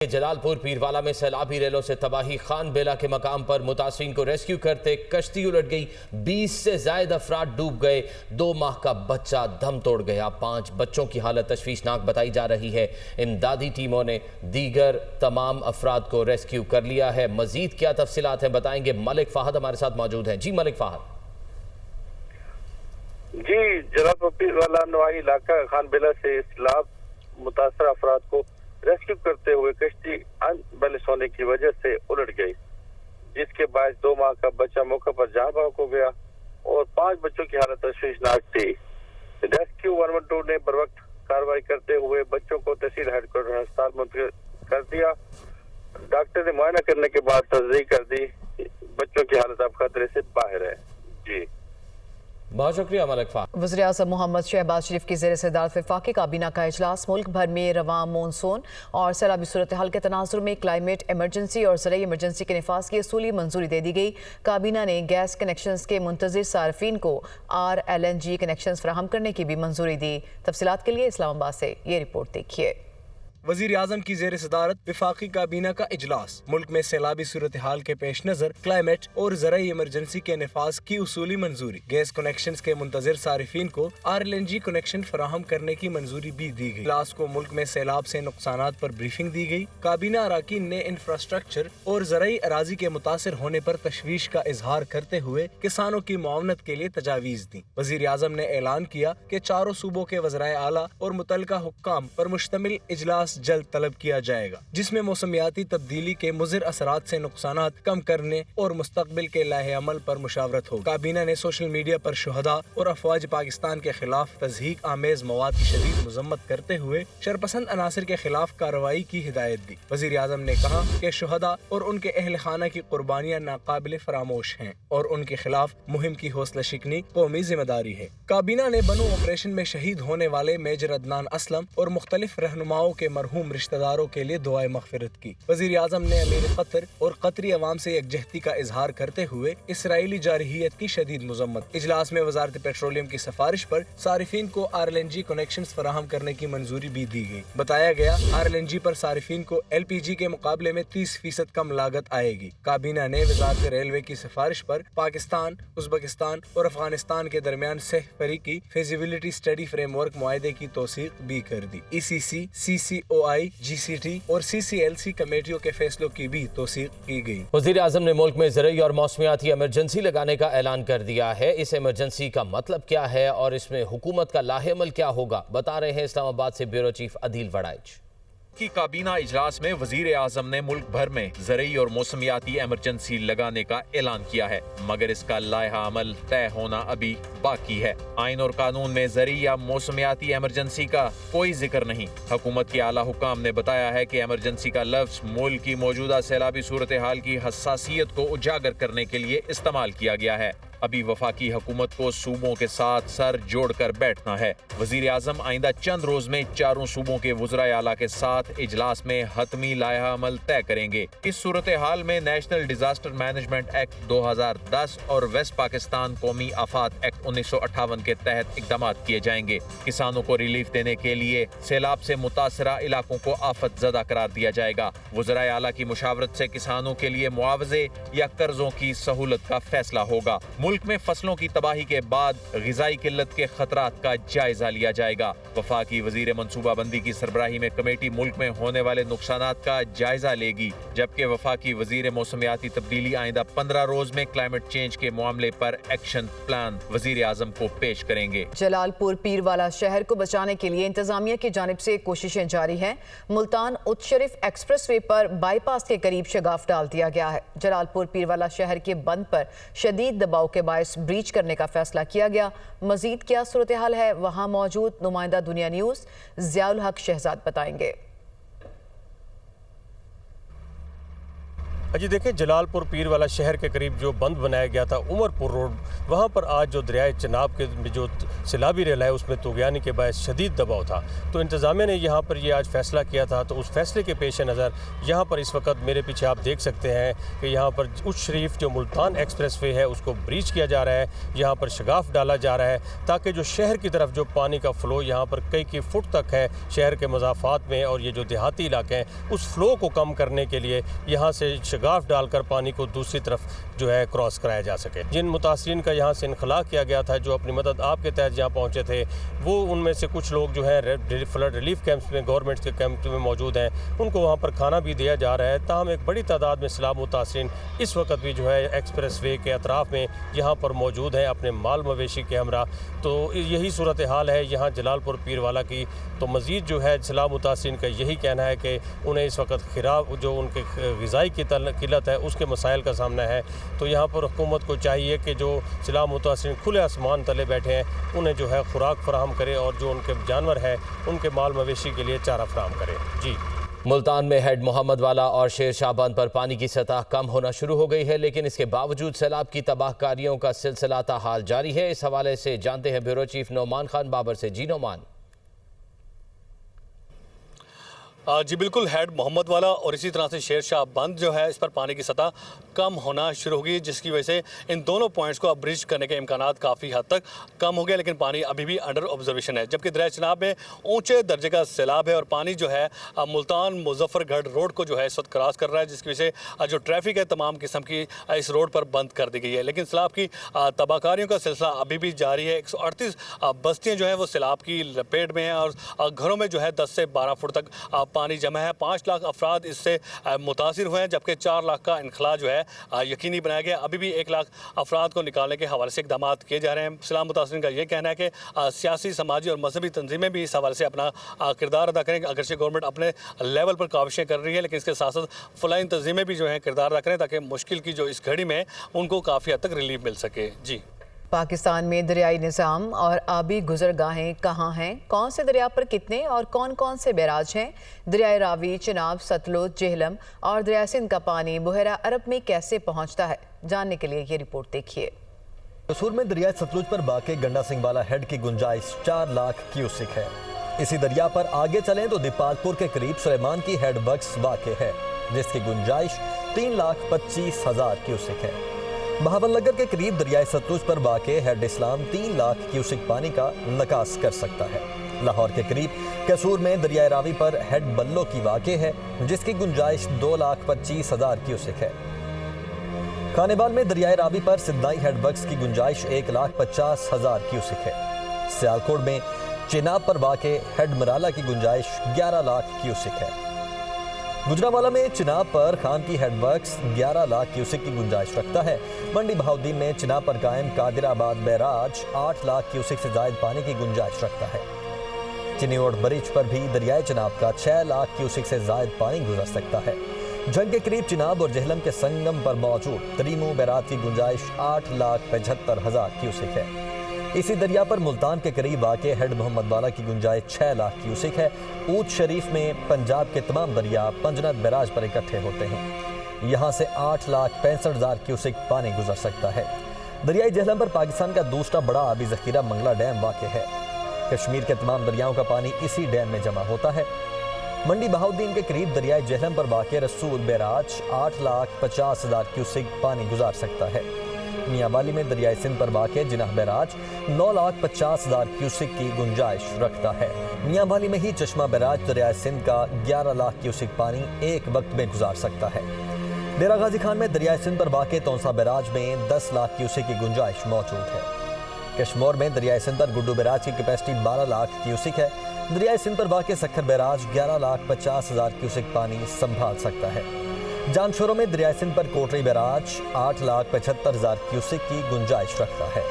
जलालपुर पीरवाला में सैलाबी रेलों से तबाही। खान बेला के मकाम पर मुतासिरीन को रेस्क्यू करते कश्ती उलट गई। 20 से ज्यादा अफराद डूब गए। 2 माह का बच्चा दम तोड़ गया। 5 बच्चों की हालत तशवीशनाक बताई जा रही है। इमदादी टीमों ने दीगर तमाम अफराद को रेस्क्यू कर लिया है। मजीद क्या तफसीलात हैं बताएंगे मलिक फाहद हमारे साथ मौजूद हैं। जी मलिक फाहद। जी, जलालपुर पीरवाला नवाही इलाका खान बेला से सैलाब मुतासर अफराद को रेस्क्यू करते हुए कश्ती अनबैलेंस होने की वजह से उलट गई, जिसके बाद 2 माह का बच्चा मौके पर जान बहक हो गया और 5 बच्चों की हालत तशवीशनाक थी। रेस्क्यू 112 ने बर वक्त कार्रवाई करते हुए बच्चों को तहसील हेडक्वार्टर अस्पताल मुंतकिल कर दिया। डॉक्टर ने मुआयना करने के बाद तस्दीक कर दी बच्चों की हालत अब खतरे से बाहर है। जी बहुत शुक्रिया मलिक फाहद। वज़ीर आज़म मोहम्मद शहबाज शरीफ की ज़ेर सदारत वफाकी काबीना का इजलास। मुल्क भर में रवां मानसून और सैलाबी सूरत हाल के तनाजुर में क्लाइमेट इमरजेंसी और ज़राई इमरजेंसी के नफाज की असूली मंजूरी दे दी गई। काबीना ने गैस कनेक्शंस के मुंतज़िर सार्फिन को RLNG कनेक्शंस फराहम करने की भी मंजूरी दी। तफसीलात के लिए इस्लामाबाद से ये रिपोर्ट देखिए। वज़ीर आज़म की ज़ेर सदारत वफाकी काबीना का इजलास। मुल्क में सैलाबी सूरत हाल के पेश नज़र क्लाइमेट और ज़राई इमरजेंसी के नफाज की उसूली मंजूरी। गैस कनेक्शन के मुंतज़िर सारिफीन को RLNG कनेक्शन फराहम करने की मंजूरी भी दी गई। इजलास को मुल्क में सैलाब से नुकसानात पर ब्रीफिंग दी गई। काबीना अराकीन ने इंफ्रास्ट्रक्चर और ज़राई अराजी के मुतासर होने पर तशवीश का इजहार करते हुए किसानों की मुआवनत के लिए तजावीज़ दी। वज़ीर आज़म ने ऐलान किया कि 4 सूबों के वज़राए आला और मुतल्लिका हुक्काम पर मुश्तमिल इजलास जल्द तलब किया जाएगा, जिसमें मौसमियाती तब्दीली के मुज़िर असरात से नुकसानात कम करने और मुस्तकबिल के लाहे अमल पर मुशावरत होगी। काबीना ने सोशल मीडिया पर शुहदा और अफवाज पाकिस्तान के खिलाफ तज़हीक आमेज मवाद की शदीद मजम्मत करते हुए शरपसंद अनासर के खिलाफ कार्रवाई की हिदायत दी। वज़ीर आज़म ने कहा कि शुहदा और उनके अहल खाना की कुर्बानियाँ नाकाबिल फरामोश हैं और उनके खिलाफ मुहिम की हौसला शिकनी कौमी जिम्मेदारी है। काबीना ने बनो ऑपरेशन में शहीद होने वाले मेजर अदनान असलम और मुख्तलिफ रहनुमाओं के मरहूम रिश्तेदारों के लिए दुआए मग़फ़िरत की। वज़ीर आज़म ने अमीर कतर और कतरी अवाम से यकजहती का इजहार करते हुए इसराइली जारहियत की शदीद मजम्मत। इजलास में वज़ारत पेट्रोलियम की सिफारिश पर सारिफीन को RLNG कनेक्शन फराहम करने की मंजूरी भी दी गई। बताया गया RLNG पर सारिफीन को LPG के मुकाबले में 30% कम लागत आएगी। काबीना ने वज़ारत रेलवे की सिफारिश पर पाकिस्तान, उज़्बेकिस्तान और अफगानिस्तान के दरमियान सह फरीकी फिजिबिलिटी स्टडी फ्रेमवर्क मुआहदे की तौसीक भी कर दी। ECC, CCOI, GCT और CCLC कमेटियों के फैसलों की भी तौसीक की गई। वज़ीर आज़म ने मुल्क में ज़राई और मौसमियाती इमरजेंसी लगाने का ऐलान कर दिया है। इस इमरजेंसी का मतलब क्या है और इसमें हुकूमत का लाहेअमल क्या होगा, बता रहे हैं इस्लामाबाद से ब्यूरो चीफ अदील वड़ाइच। की काबीना इजलास में वजीर आजम ने मुल्क भर में ज़राई और मौसमियाती इमरजेंसी लगाने का ऐलान किया है, मगर इसका लाहा अमल तय होना अभी बाकी है। आइन और कानून में ज़राई या मौसमियाती इमरजेंसी का कोई जिक्र नहीं। हुकूमत के आला हुकाम ने बताया है कि इमरजेंसी का लफ्ज मुल्क की मौजूदा सैलाबी सूरत हाल की हसासियत को उजागर करने के लिए इस्तेमाल किया गया है। अभी वफाकी हुकूमत को सूबों के साथ सर जोड़कर बैठना है। वजीर आजम आइंदा चंद रोज में 4 सूबों के वज़राए आला के साथ इजलास में हतमी लाहा अमल तय करेंगे। इस सूरत हाल में नेशनल डिजास्टर मैनेजमेंट एक्ट 2010 और वेस्ट पाकिस्तान कौमी आफात एक्ट 1958 के तहत इकदाम किए जाएंगे। किसानों को रिलीफ देने के लिए सैलाब से मुतासरा इलाकों को आफत ज़दा करार दिया जाएगा। वज़राए आला की मुशावरत से किसानों के लिए मुआवजे या कर्जों की सहूलत का फैसला होगा। मुल्क में फसलों की तबाही के बाद ग़िज़ाई किल्लत के खतरात का जायजा लिया जाएगा। वफाकी वजीर मनसूबाबंदी की सरबराही में कमेटी मुल्क में होने वाले नुकसानात का जायजा लेगी, जबकि वफाकी वजीर मौसमियाती तब्दीली आइंदा 15 रोज में क्लाइमेट चेंज के मामले पर एक्शन प्लान वजीर आजम को पेश करेंगे। जलालपुर पीरवाला शहर को बचाने के लिए इंतजामिया की जानिब से कोशिशें जारी हैं। मुल्तान उच्च शरीफ एक्सप्रेसवे पर बाईपास के करीब शगाफ डाल दिया गया है। जलालपुर पीरवाला शहर के बंद पर शदीद दबाव के बायस ब्रीच करने का फैसला किया गया। मजीद क्या सूरत हाल है, वहां मौजूद नुमाइंदा दुनिया न्यूज ज़ियाउल हक शहजाद बताएंगे। अजी देखें, जलालपुर पीरवाला शहर के करीब जो बंद बनाया गया था उमरपुर रोड, वहाँ पर आज जो दरियाए चनाब के जो सैलाबी रेल है उसमें तुगयानी के बायस शदीद दबाव था। तो इंतज़ामिया ने यहाँ पर ये आज फैसला किया था। तो उस फैसले के पेश नज़र यहाँ पर इस वक्त मेरे पीछे आप देख सकते हैं कि यहाँ पर उस शरीफ जो मुल्तान एक्सप्रेस वे है उसको ब्रीच किया जा रहा है, यहाँ पर शगाफ डाला जा रहा है ताकि जो शहर की तरफ जो पानी का फ़्लो यहाँ पर कई फुट तक है शहर के मज़ाफ़ात में और ये जो देहाती इलाके हैं उस फ़्लो को कम करने के लिए यहाँ से शगाफ डालकर पानी को दूसरी तरफ जो है क्रॉस कराया जा सके। जिन मुतासरीन का यहाँ से इनखला किया गया था, जो अपनी मदद आपके तहत यहाँ पहुँचे थे, वो उनमें से कुछ लोग जो है फ्लड रिलीफ कैंप्स में, गवर्नमेंट के कैंप में मौजूद हैं, उनको वहाँ पर खाना भी दिया जा रहा है। ताहम एक बड़ी तादाद में सैलाब मुतासरीन इस वक्त भी जो है एक्सप्रेस वे के अतराफ़ में यहाँ पर मौजूद हैं अपने माल मवेशी के हमरा। तो यही सूरत हाल है यहाँ जलालपुर पीरवाला की। तो मज़ीद जो है सैलाब मुतासरीन का यही कहना है कि उन्हें इस वक्त खिराब जो उनके ग़िज़ाई की किल्लत है उसके मसाइल का सामना है। तो यहाँ पर हुकूमत को चाहिए कि जो सैलाब मुतासरीन खुले आसमान तले बैठे हैं उन्हें जो है खुराक फराहम करे और जो उनके जानवर है उनके माल मवेशी के लिए चारा फराहम करे। जी। मुल्तान में हेड मोहम्मद वाला और शेर शाह बांध पर पानी की सतह कम होना शुरू हो गई है, लेकिन इसके बावजूद सैलाब की तबाहकारियों का सिलसिला ताहाल जारी है। इस हवाले से जानते हैं ब्यूरो चीफ नोमान खान बाबर से। जी नोमान। जी बिल्कुल, हेड मोहम्मद वाला और इसी तरह से शेर शाह बंद जो है इस पर पानी की सतह कम होना शुरू हो गई, जिसकी वजह से इन दोनों पॉइंट्स को अब ब्रिज करने के इम्कानात काफ़ी हद तक कम हो गए, लेकिन पानी अभी भी अंडर ऑब्जर्वेशन है। जबकि दरिया चनाब में ऊंचे दर्जे का सैलाब है और पानी जो है मुल्तान मुजफ्फरगढ़ रोड को जो है इस वक्त क्रॉस कर रहा है, जिसकी वजह से जो ट्रैफिक है तमाम किस्म की इस रोड पर बंद कर दी गई है। लेकिन सैलाब की तबाहकारियों का सिलसिला अभी भी जारी है। 138 बस्तियाँ जो हैं वो सैलाब की लपेट में हैं और घरों में जो है 10 से 12 फुट तक पानी जमा है। 5 लाख अफराद इससे मुतासिर हुए हैं, जबकि 4 लाख का इनखला जो है यकीनी बनाया गया। अभी भी 1 लाख अफराद को निकालने के हवाले से इकदाम किए जा रहे हैं। सैलाब मुतासिरीन का ये कहना है कि सियासी, समाजी और मजहबी तंजीमें भी इस हवाले से अपना किरदार अदा करें। अगरचे गवर्नमेंट अपने लेवल पर काविशें कर रही है, लेकिन इसके साथ साथ फलाइन तंजीमें भी जो है किरदार अदा करें ताकि मुश्किल की जो इस घड़ी में उनको काफ़ी हद तक रिलीफ मिल सके। जी। पाकिस्तान में दरियाई निज़ाम और आबी गुजरगाहें कहाँ हैं, कौन से दरिया पर कितने और कौन कौन से बैराज हैं, दरियाए रावी, चिनाब, सतलुज, जेहलम और दरिया सिंध का पानी बहरा अरब में कैसे पहुँचता है, जानने के लिए ये रिपोर्ट देखिए। कसूर में दरिया सतलुज पर वाक़े गंडा सिंह वाला हेड की गुंजाइश 4 लाख क्यूसिक है। इसी दरिया पर आगे चलें तो दीपालपुर के करीब सुलेमान की हेड वर्क्स वाक़े है, जिसकी गुंजाइश 3,25,000 क्यूसिक है। बहावलनगर के करीब दरियाए सतलुज पर वाक़े हेड इस्लाम 3 लाख क्यूसिक पानी का नकास कर सकता है। लाहौर के करीब कसूर में दरियाए रावी पर हेड बल्लो की वाक़े है, जिसकी गुंजाइश 2,25,000 क्यूसिक है। खानेवाल में दरियाए रावी पर सिद्धाई हेड वर्क्स की गुंजाइश 1,50,000 क्यूसिक है। सियालकोट में चिनाब पर वाक़े हेड मराला की गुंजाइश 11 लाख क्यूसिक है। गुजरावाला में चिनाब पर खान की हेड वर्क्स 11 लाख क्यूसिक की गुंजाइश रखता है। मंडी बहाउद्दीन में चिनाब पर कायम कादिराबाद बैराज 8 लाख क्यूसिक से जायद पानी की गुंजाइश रखता है। चिनियोड़ बरीच पर भी दरियाए चिनाब का 6 लाख क्यूसिक से जायद पानी गुजर सकता है। जंग के करीब चिनाब और जेहलम के संगम पर मौजूद तरीमो बैराज की गुंजाइश 8,75,000 क्यूसिक है। इसी दरिया पर मुल्तान के करीब वाक़े हेड मोहम्मद वाला की गुंजाइश 6 लाख क्यूसिक है। ऊद शरीफ में पंजाब के तमाम दरिया पंजनत बैराज पर इकट्ठे होते हैं। यहाँ से 8,65,000 क्यूसिक पानी गुजर सकता है। दरियाई जेहलम पर पाकिस्तान का दूसरा बड़ा आबी ज़ख़ीरा मंगला डैम वाक़ है। कश्मीर के तमाम दरियाओं का पानी इसी डैम में जमा होता है। मंडी बहाउद्दीन के करीब दरियाई जेहलम पर वाक़ रसूल बैराज 8,50,000 क्यूसिक पानी गुजार सकता है। मियांवाली में दरियाई सिंध पर वाक़ जिनाह बैराज 9,50,000 क्यूसिक की गुंजाइश रखता है। मियांवाली में ही चश्मा बैराज दरियाई सिंध का 11 लाख क्यूसिक पानी एक वक्त में गुजार सकता है। डेरा गाजी खान में दरियाई सिंध पर वाक़ तौसा बैराज में 10 लाख क्यूसिक की गुंजाइश मौजूद है। कश्मीर में दरियाई सिंध पर गुड्डू बैराज की कैपेसिटी 12 लाख क्यूसिक है। दरियाई सिंध पर वाक़ सखर बैराज 11,50,000 क्यूसिक पानी संभाल सकता है। जानशोरों में दरियाई सिंध पर कोटरी बैराज 8,75,000 क्यूसिक की गुंजाइश रखता है।